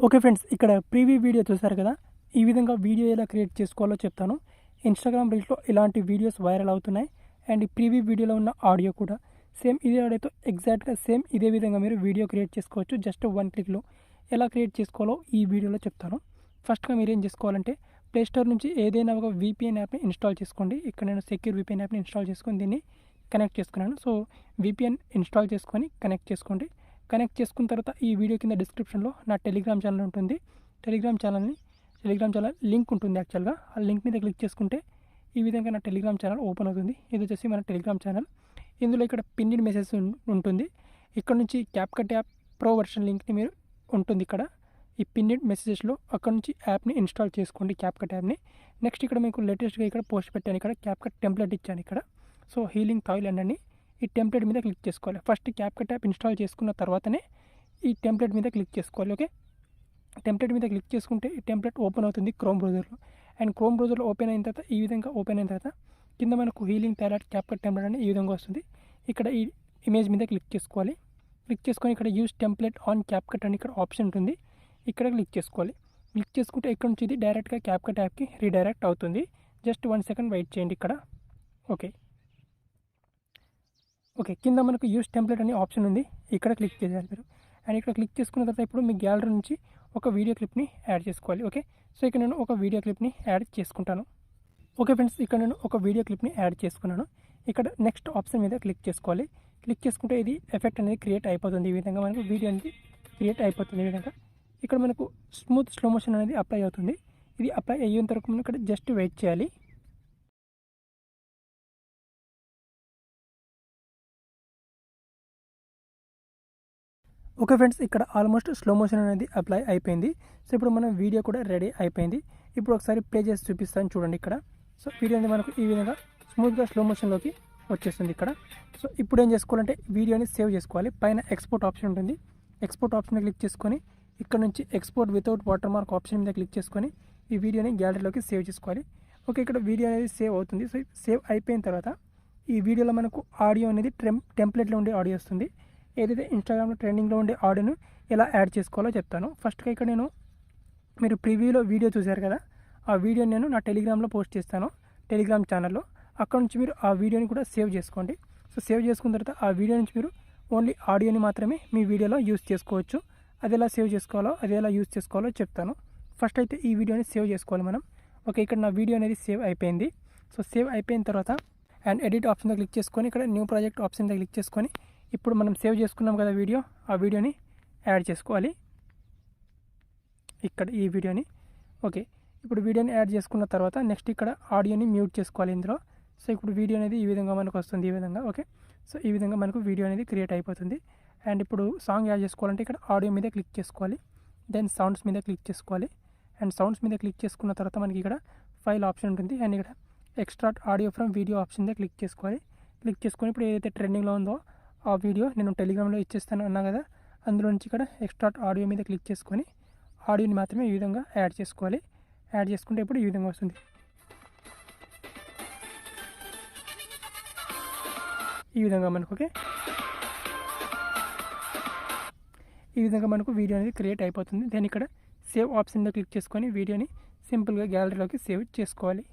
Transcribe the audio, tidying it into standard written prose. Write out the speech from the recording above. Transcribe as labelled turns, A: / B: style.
A: Okay friends, ఇక్కడ preview video చూసారు కదా. ఈ విధంగా వీడియో ఎలా క్రియేట్ చేసుకోవాలో చెప్తాను. ఇన్స్టాగ్రామ్ రీల్స్లో ఇలాంటి వీడియోస్ వైరల్ అవుతున్నాయి. అండ్ ఈ ప్రీవ్యూ వీడియోలో ఉన్న ఆడియో కూడా సేమ్ ఇదే ఆడియోతో ఎగ్జాక్ట్గా సేమ్ ఇదే విధంగా మీరు వీడియో క్రియేట్ చేసుకోవచ్చు. జస్ట్ వన్ క్లిక్లో ఎలా క్రియేట్ చేసుకోవాలో ఈ వీడియోలో చెప్తాను. ఫస్ట్గా మీరు ఏం చేసుకోవాలంటే ప్లేస్టోర్ నుంచి ఏదైనా ఒక VPN యాప్ని ఇన్స్టాల్ చేసుకోండి. ఇక్కడ నేను సెక్యూర్ VPN యాప్ని ఇన్స్టాల్ చేసుకొని దీన్ని కనెక్ట్ చేసుకున్నాను. సో VPN ఇన్స్టాల్ చేసుకొని కనెక్ట్ చేసుకోండి. కనెక్ట్ చేసుకున్న తర్వాత ఈ వీడియో కింద డిస్క్రిప్షన్లో నా టెలిగ్రామ్ ఛానల్ ఉంటుంది. టెలిగ్రామ్ ఛానల్ లింక్ ఉంటుంది. యాక్చువల్గా ఆ లింక్ మీద క్లిక్ చేసుకుంటే ఈ విధంగా నా టెలిగ్రామ్ ఛానల్ ఓపెన్ అవుతుంది. ఇది వచ్చేసి మన టెలిగ్రామ్ ఛానల్. ఇందులో ఇక్కడ పిన్నిడ్ మెసేజ్ ఉంటుంది. ఇక్కడ నుంచి క్యాప్కట్ యాప్ ప్రో వర్షన్ లింక్ని మీరు ఉంటుంది. ఇక్కడ ఈ పిన్నిడ్ మెసేజెస్లో అక్కడ నుంచి యాప్ని ఇన్స్టాల్ చేసుకోండి, క్యాప్కట్ యాప్ని. నెక్స్ట్ ఇక్కడ మీకు లేటెస్ట్గా ఇక్కడ పోస్ట్ పెట్టాను. ఇక్కడ క్యాప్కట్ టెంప్లెట్ ఇచ్చాను ఇక్కడ. సో హీలింగ్ థాయిలాండ్ అని ఈ టెంప్లెట్ మీద క్లిక్ చేసుకోవాలి. ఫస్ట్ క్యాప్కట్ యాప్ ఇన్స్టాల్ చేసుకున్న తర్వాతనే ఈ టెంప్లెట్ మీద క్లిక్ చేసుకోవాలి. ఓకే, టెంప్లెట్ మీద క్లిక్ చేసుకుంటే ఈ టెంప్లెట్ ఓపెన్ అవుతుంది క్రోమ్ బ్రౌజర్లో. అండ్ క్రోమ్ బ్రౌజర్లో ఓపెన్ అయిన తర్వాత ఈ విధంగా ఓపెన్ అయిన తర్వాత కింద మనకు హీలింగ్ థాయిలాండ్ క్యాప్కట్ టెంప్లెట్ అని ఈ విధంగా వస్తుంది. ఇక్కడ ఈ ఇమేజ్ మీద క్లిక్ చేసుకోవాలి. క్లిక్ చేసుకొని ఇక్కడ యూస్ టెంప్లెట్ ఆన్ క్యాప్కట్ అని ఇక్కడ ఆప్షన్ ఉంటుంది. ఇక్కడ క్లిక్ చేసుకోవాలి. క్లిక్ చేసుకుంటే ఇక్కడ నుంచి ఇది డైరెక్ట్గా క్యాప్కట్ యాప్కి రీడైరెక్ట్ అవుతుంది. జస్ట్ 1 సెకండ్ వెయిట్ చేయండి ఇక్కడ. ఓకే, కింద మనకు యూస్ టెంప్లెట్ అనే ఆప్షన్ ఉంది. ఇక్కడ క్లిక్ చేయాలి మీరు. అండ్ ఇక్కడ క్లిక్ చేసుకున్న తర్వాత ఇప్పుడు మీ గ్యాలరీ నుంచి ఒక వీడియో క్లిప్ని యాడ్ చేసుకోవాలి. ఓకే, సో ఇక్కడ నేను ఒక వీడియో క్లిప్ని యాడ్ చేసుకుంటాను. ఓకే ఫ్రెండ్స్, ఇక్కడ నేను ఒక వీడియో క్లిప్ని యాడ్ చేసుకున్నాను. ఇక్కడ నెక్స్ట్ ఆప్షన్ మీద క్లిక్ చేసుకోవాలి. క్లిక్ చేసుకుంటే ఇది ఎఫెక్ట్ అనేది క్రియేట్ అయిపోతుంది. ఈ విధంగా మనకు వీడియో అనేది క్రియేట్ అయిపోతుంది. ఈ విధంగా ఇక్కడ మనకు స్మూత్ స్లో మోషన్ అనేది అప్లై అవుతుంది. ఇది అప్లై అయ్యేంత వరకు మనం ఇక్కడ జస్ట్ వెయిట్ చేయాలి. ఓకే ఫ్రెండ్స్, ఇక్కడ ఆల్మోస్ట్ స్లో మోషన్ అనేది అప్లై అయిపోయింది. సో ఇప్పుడు మన వీడియో కూడా రెడీ అయిపోయింది. ఇప్పుడు ఒకసారి ప్లే చేసి చూపిస్తాను చూడండి ఇక్కడ. సో వీడియో అనేది మనకు ఈ విధంగా స్మూత్గా స్లో మోషన్లోకి వచ్చేస్తుంది ఇక్కడ. సో ఇప్పుడు ఏం చేసుకోవాలంటే వీడియోని సేవ్ చేసుకోవాలి. పైన ఎక్స్పోర్ట్ ఆప్షన్ ఉంటుంది. ఎక్స్పోర్ట్ ఆప్షన్ క్లిక్ చేసుకొని ఇక్కడ నుంచి export without water mark option మీద క్లిక్ చేసుకొని ఈ వీడియోని గ్యాలరీలోకి సేవ్ చేసుకోవాలి. ఓకే, ఇక్కడ వీడియో అనేది సేవ్ అవుతుంది. సో సేవ్ అయిపోయిన తర్వాత ఈ వీడియోలో మనకు ఆడియో అనేది టెంప్లెట్లో ఉండే ఆడియో వస్తుంది. ఏదైతే ఇన్స్టాగ్రామ్లో ట్రెండింగ్లో ఉండే ఆడియోను ఎలా యాడ్ చేసుకోవాలో చెప్తాను. ఫస్ట్గా ఇక్కడ నేను మీరు ప్రివ్యూలో వీడియో చూశారు కదా, ఆ వీడియోని నేను నా టెలిగ్రామ్లో పోస్ట్ చేస్తాను, టెలిగ్రామ్ ఛానల్లో. అక్కడ నుంచి మీరు ఆ వీడియోని కూడా సేవ్ చేసుకోండి. సో సేవ్ చేసుకున్న తర్వాత ఆ వీడియో నుంచి మీరు ఓన్లీ ఆడియోని మాత్రమే మీ వీడియోలో యూస్ చేసుకోవచ్చు. అది ఎలా సేవ్ చేసుకోవాలో, అది ఎలా యూస్ చేసుకోవాలో చెప్తాను. ఫస్ట్ అయితే ఈ వీడియోని సేవ్ చేసుకోవాలి మనం. ఓకే, ఇక్కడ నా వీడియో అనేది సేవ్ అయిపోయింది. సో సేవ్ అయిపోయిన తర్వాత అండ్ ఎడిట్ ఆప్షన్ మీద క్లిక్ చేసుకొని ఇక్కడ న్యూ ప్రాజెక్ట్ ఆప్షన్ మీద క్లిక్ చేసుకొని ఇప్పుడు మనం సేవ్ చేసుకున్నాం కదా వీడియో, ఆ వీడియోని యాడ్ చేసుకోవాలి ఇక్కడ ఈ వీడియోని. ఓకే, ఇప్పుడు వీడియోని యాడ్ చేసుకున్న తర్వాత నెక్స్ట్ ఇక్కడ ఆడియోని మ్యూట్ చేసుకోవాలి ఇందులో. సో ఇప్పుడు వీడియో అనేది ఈ విధంగా మనకు వస్తుంది, ఈ విధంగా. ఓకే, సో ఈ విధంగా మనకు వీడియో అనేది క్రియేట్ అయిపోతుంది. అండ్ ఇప్పుడు సాంగ్ యాడ్ చేసుకోవాలంటే ఇక్కడ ఆడియో మీద క్లిక్ చేసుకోవాలి. దెన్ సౌండ్స్ మీద క్లిక్ చేసుకోవాలి. అండ్ సౌండ్స్ మీద క్లిక్ చేసుకున్న తర్వాత మనకి ఇక్కడ ఫైల్ ఆప్షన్ ఉంటుంది. అండ్ ఇక్కడ extract audio from video option మీద క్లిక్ చేసుకోవాలి. క్లిక్ చేసుకొని ఇప్పుడు ఏదైతే ట్రెండింగ్లో ఉందో ఆ వీడియో నేను టెలిగ్రామ్లో ఇచ్చేస్తాను అన్నా కదా, అందులో నుంచి ఇక్కడ ఎక్స్ట్రాక్ట్ ఆడియో మీద క్లిక్ చేసుకొని ఆడియోని మాత్రమే ఈ విధంగా యాడ్ చేసుకోవాలి. యాడ్ చేసుకుంటే ఇప్పుడు ఈ విధంగా వస్తుంది. ఈ విధంగా మనకు ఓకే, ఈ విధంగా మనకు వీడియో అనేది క్రియేట్ అయిపోతుంది. దెన్ ఇక్కడ సేవ్ ఆప్షన్ మీద క్లిక్ చేసుకొని వీడియోని సింపుల్గా గ్యాలరీలోకి సేవ్ చేసుకోవాలి.